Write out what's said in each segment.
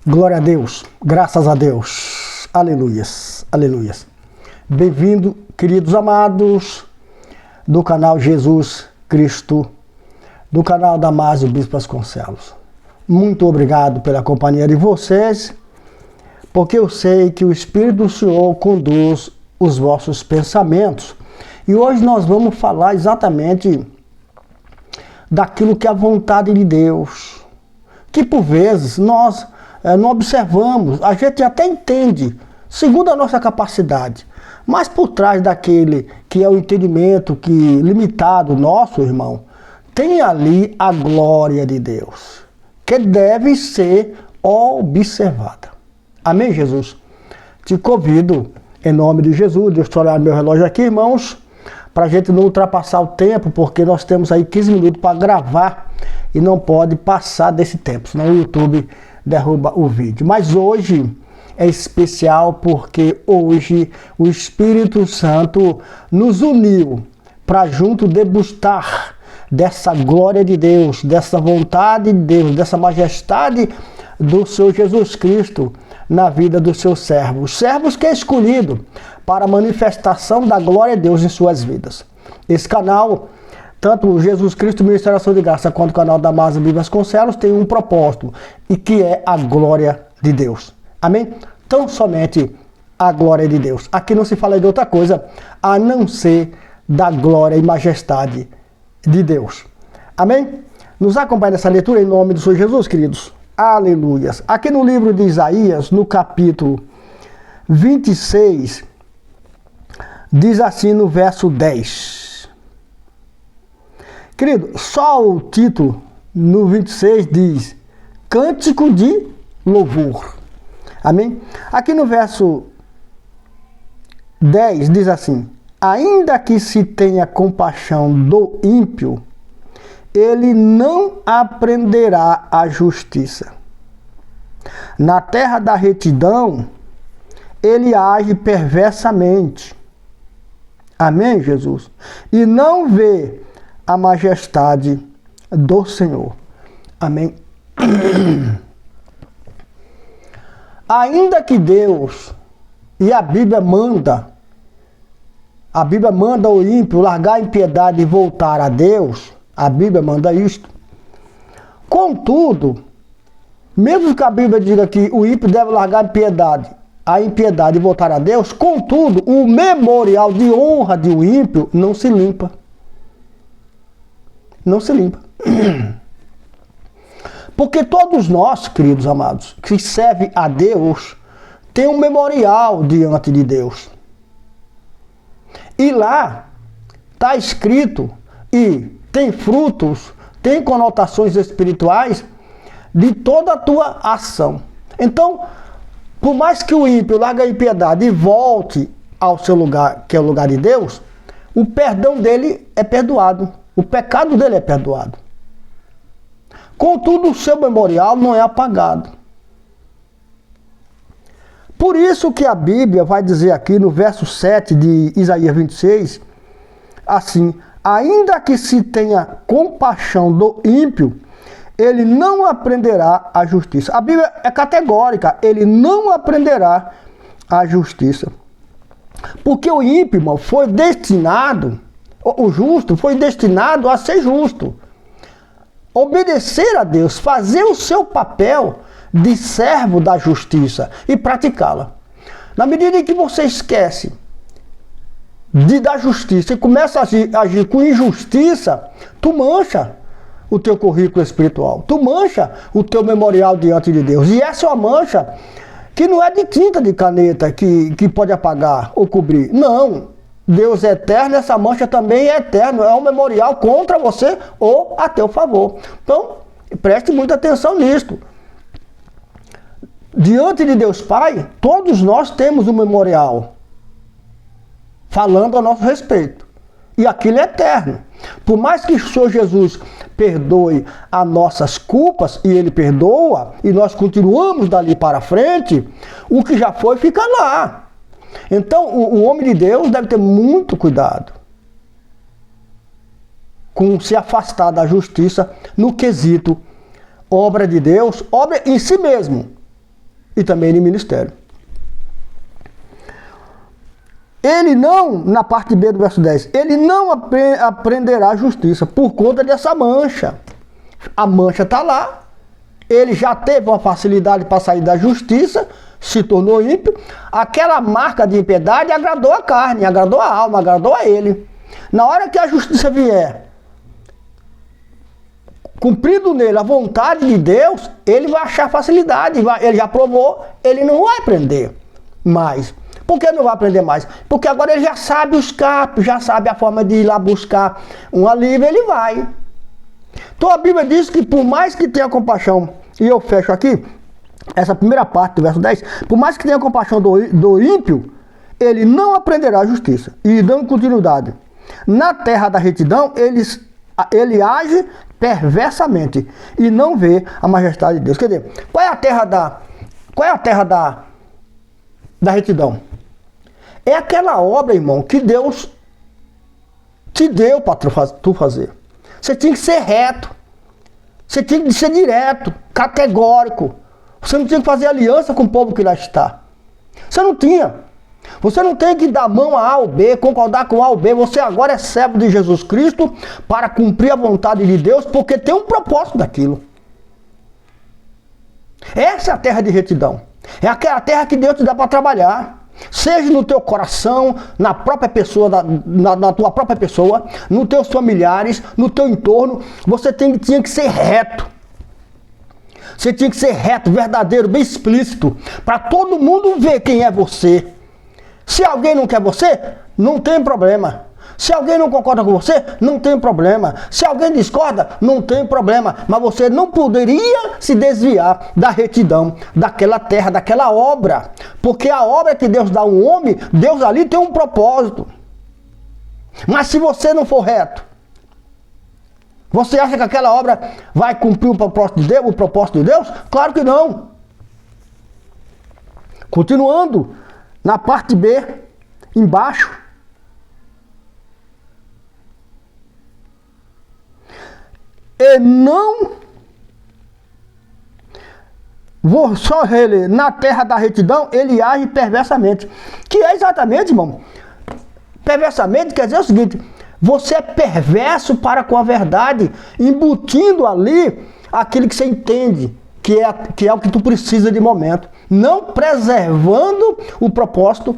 Glória a Deus, graças a Deus, aleluias, aleluias. Bem-vindo, queridos amados, do canal Jesus Cristo, do canal Damásio Bispo Vasconcelos. Muito obrigado pela companhia de vocês, porque eu sei que o Espírito do Senhor conduz os vossos pensamentos. E hoje nós vamos falar exatamente daquilo que é a vontade de Deus, que por vezes nós não observamos, a gente até entende, segundo a nossa capacidade, mas por trás daquele que é o entendimento limitado nosso, irmão, tem ali a glória de Deus, que deve ser observada. Amém, Jesus? Te convido, em nome de Jesus, deixa eu olhar meu relógio aqui, irmãos, para a gente não ultrapassar o tempo, porque nós temos aí 15 minutos para gravar e não pode passar desse tempo, senão o YouTube derruba o vídeo. Mas hoje é especial porque hoje o Espírito Santo nos uniu para junto degustar dessa glória de Deus, dessa vontade de Deus, dessa majestade do Senhor Jesus Cristo na vida dos seus servos que é escolhido para a manifestação da glória de Deus em suas vidas. Esse canal, tanto o Jesus Cristo Ministério da Ação de Graça quanto o canal Damásio Bispo Vasconcelos, tem um propósito, e que é a glória de Deus. Amém? Tão somente a glória de Deus. Aqui não se fala de outra coisa a não ser da glória e majestade de Deus. Amém? Nos acompanhe nessa leitura em nome do Senhor Jesus, queridos. Aleluias. Aqui no livro de Isaías, no capítulo 26, diz assim no verso 10. Querido, só o título no 26 diz Cântico de Louvor. Amém? Aqui no verso 10 diz assim: ainda que se tenha compaixão do ímpio, ele não aprenderá a justiça. Na terra da retidão, ele age perversamente. Amém, Jesus? E não vê a majestade do Senhor. Amém. Ainda que Deus e a Bíblia manda o ímpio largar a impiedade e voltar a Deus, a Bíblia manda isto. Contudo, mesmo que a Bíblia diga que o ímpio deve largar a impiedade e voltar a Deus, contudo, o memorial de honra de um ímpio não se limpa. Não se limpa. Porque todos nós, queridos amados, que servem a Deus, tem um memorial diante de Deus. E lá está escrito e tem frutos, tem conotações espirituais de toda a tua ação. Então, por mais que o ímpio largue a impiedade e volte ao seu lugar, que é o lugar de Deus, o perdão dele é perdoado. O pecado dele é perdoado. Contudo, o seu memorial não é apagado. Por isso que a Bíblia vai dizer aqui no verso 7 de Isaías 26, assim: ainda que se tenha compaixão do ímpio, ele não aprenderá a justiça. A Bíblia é categórica, ele não aprenderá a justiça. Porque o ímpio, irmão, foi destinado, o justo foi destinado a ser justo. Obedecer a Deus, fazer o seu papel de servo da justiça e praticá-la. Na medida em que você esquece da justiça e começa a agir com injustiça, tu mancha o teu currículo espiritual, tu mancha o teu memorial diante de Deus. E essa é uma mancha que não é de tinta de caneta que pode apagar ou cobrir. Não. Deus é eterno, essa mancha também é eterna, é um memorial contra você ou a teu favor. Então, preste muita atenção nisto. Diante de Deus Pai, todos nós temos um memorial falando a nosso respeito. E aquilo é eterno. Por mais que o Senhor Jesus perdoe as nossas culpas, e Ele perdoa, e nós continuamos dali para frente, o que já foi fica lá. Então, o homem de Deus deve ter muito cuidado com se afastar da justiça no quesito obra de Deus, obra em si mesmo. e também de ministério. Ele não, na parte B do verso 10, ele não aprenderá a justiça por conta dessa mancha. A mancha está lá, ele já teve uma facilidade para sair da justiça, se tornou ímpio. Aquela marca de impiedade agradou a carne, agradou a alma, agradou a ele. Na hora que a justiça vier, cumprindo nele a vontade de Deus, ele vai achar facilidade, ele já provou, ele não vai aprender mais. Por que não vai aprender mais? Porque agora ele já sabe o escape, já sabe a forma de ir lá buscar um alívio, ele vai. Então a Bíblia diz que por mais que tenha compaixão, e eu fecho aqui, essa primeira parte do verso 10, por mais que tenha compaixão do ímpio, ele não aprenderá a justiça. E dando continuidade, na terra da retidão, ele age perversamente e não vê a majestade de Deus. Quer dizer, qual é a terra da retidão? É aquela obra, irmão, que Deus te deu para tu fazer. Você tinha que ser reto. Você tinha que ser direto, categórico. Você não tinha que fazer aliança com o povo que lá está. Você não tinha. Você não tem que dar mão a A ou B, concordar com A ou B. Você agora é servo de Jesus Cristo para cumprir a vontade de Deus, porque tem um propósito daquilo. Essa é a terra de retidão. É aquela terra que Deus te dá para trabalhar. Seja no teu coração, na própria pessoa, na tua própria pessoa, nos teus familiares, no teu entorno, você tinha que ser reto. Você tinha que ser reto, verdadeiro, bem explícito, para todo mundo ver quem é você. Se alguém não quer você, não tem problema. Se alguém não concorda com você, não tem problema. Se alguém discorda, não tem problema. Mas você não poderia se desviar da retidão, daquela terra, daquela obra. Porque a obra que Deus dá a um homem, Deus ali tem um propósito. Mas se você não for reto, você acha que aquela obra vai cumprir o propósito de Deus? Claro que não. Continuando, na parte B, embaixo, e não, vou só reler, na terra da retidão ele age perversamente. Que é exatamente, irmão, perversamente quer dizer o seguinte: você é perverso para com a verdade, embutindo ali aquilo que você entende, que é o que tu precisa de momento, não preservando o propósito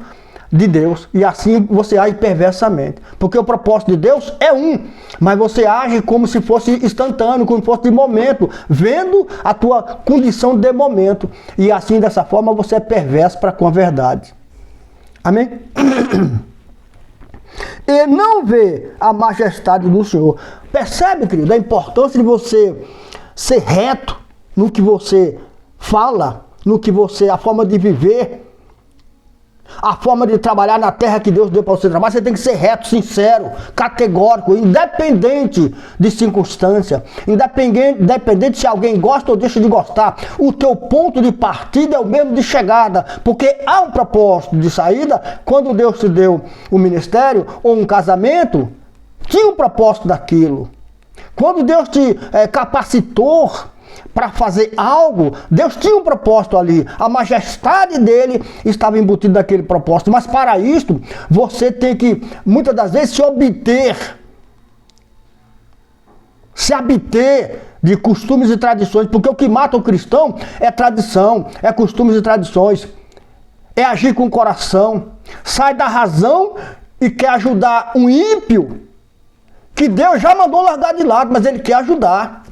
de Deus, e assim você age perversamente, porque o propósito de Deus é um, mas você age como se fosse instantâneo, como se fosse de momento, vendo a tua condição de momento, e assim dessa forma você é perverso para com a verdade. Amém? E não vê a majestade do Senhor. Percebe, querido, a importância de você ser reto no que você fala, no que você, a forma de viver, a forma de trabalhar na terra que Deus deu para você trabalhar. Você tem que ser reto, sincero, categórico, independente de circunstância, independente se alguém gosta ou deixa de gostar. O teu ponto de partida é o mesmo de chegada, porque há um propósito de saída. Quando Deus te deu um ministério ou um casamento, tinha um propósito daquilo. Quando Deus te capacitou para fazer algo, Deus tinha um propósito ali. A majestade dele estava embutida naquele propósito. Mas para isto, você tem que, muitas das vezes, se abter de costumes e tradições. Porque o que mata o cristão é tradição, é costumes e tradições. É agir com o coração. Sai da razão e quer ajudar um ímpio que Deus já mandou largar de lado, mas ele quer ajudar.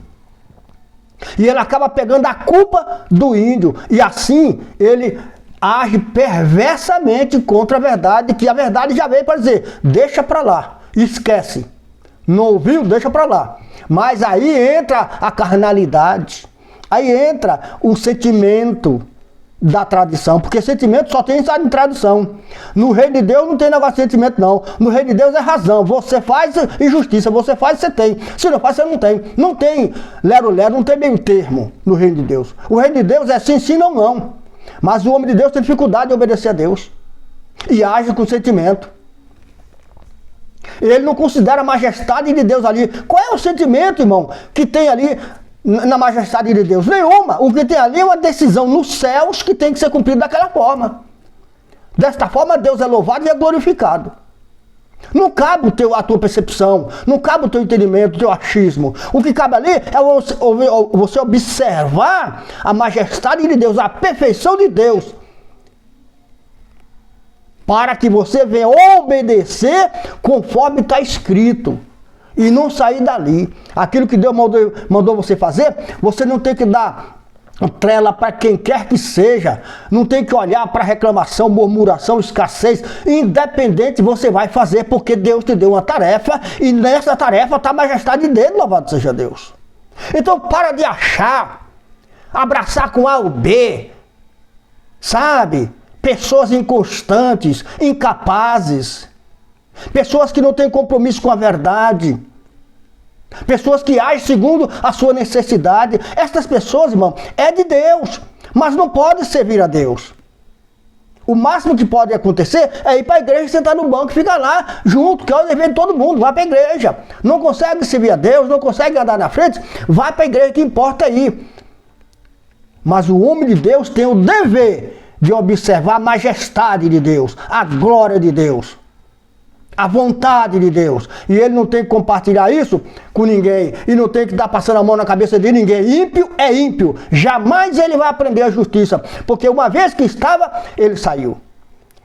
E ele acaba pegando a culpa do índio. E assim ele age perversamente contra a verdade, que a verdade já veio para dizer: deixa para lá, esquece. Não ouviu? Deixa para lá. Mas aí entra a carnalidade, aí entra o sentimento da tradição, porque sentimento só tem em tradição. No reino de Deus não tem negócio de sentimento, não. No reino de Deus é razão. Você faz injustiça, você faz, você tem. Se não faz, você não tem. Não tem lero-lero, não tem meio termo no reino de Deus. O reino de Deus é sim, sim, não, não. Mas o homem de Deus tem dificuldade de obedecer a Deus e age com sentimento. Ele não considera a majestade de Deus ali. Qual é o sentimento, irmão, que tem ali na majestade de Deus? Nenhuma. O que tem ali é uma decisão nos céus que tem que ser cumprida daquela forma. Desta forma, Deus é louvado e é glorificado. Não cabe a tua percepção, não cabe o teu entendimento, o teu achismo. O que cabe ali é você observar a majestade de Deus, a perfeição de Deus, para que você venha obedecer conforme está escrito e não sair dali. Aquilo que Deus mandou você fazer, você não tem que dar trela para quem quer que seja, não tem que olhar para reclamação, murmuração, escassez. Independente, você vai fazer, porque Deus te deu uma tarefa e nessa tarefa está a majestade dele, louvado seja Deus. Então para de achar, abraçar com A ou B, sabe? Pessoas inconstantes, incapazes, pessoas que não têm compromisso com a verdade, pessoas que agem segundo a sua necessidade. Essas pessoas, irmão, é de Deus, mas não pode servir a Deus. O máximo que pode acontecer é ir para a igreja, sentar no banco e ficar lá junto, que é o dever de todo mundo. Vai para a igreja. Não consegue servir a Deus, não consegue andar na frente, vai para a igreja, que importa ir. Mas o homem de Deus tem o dever de observar a majestade de Deus, a glória de Deus, a vontade de Deus. E ele não tem que compartilhar isso com ninguém. E não tem que estar passando a mão na cabeça de ninguém. Ímpio é ímpio. Jamais ele vai aprender a justiça. Porque uma vez que estava, ele saiu.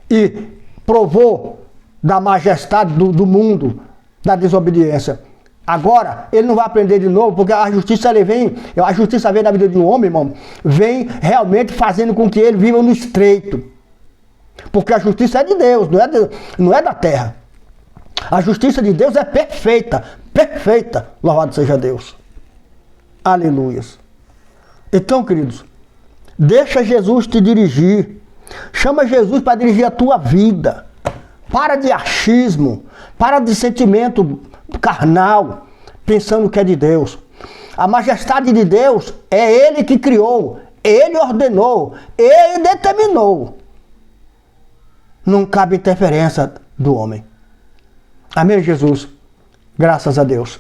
E provou da majestade do mundo, da desobediência. Agora, ele não vai aprender de novo, porque a justiça vem na vida de um homem, irmão, vem realmente fazendo com que ele viva no estreito. Porque a justiça é de Deus, não é da terra. A justiça de Deus é perfeita, perfeita, louvado seja Deus. Aleluias. Então, queridos, deixa Jesus te dirigir. Chama Jesus para dirigir a tua vida. Para de achismo, para de sentimento carnal, pensando que é de Deus. A majestade de Deus é Ele que criou, Ele ordenou, Ele determinou. Não cabe interferência do homem. Amém, Jesus? Graças a Deus.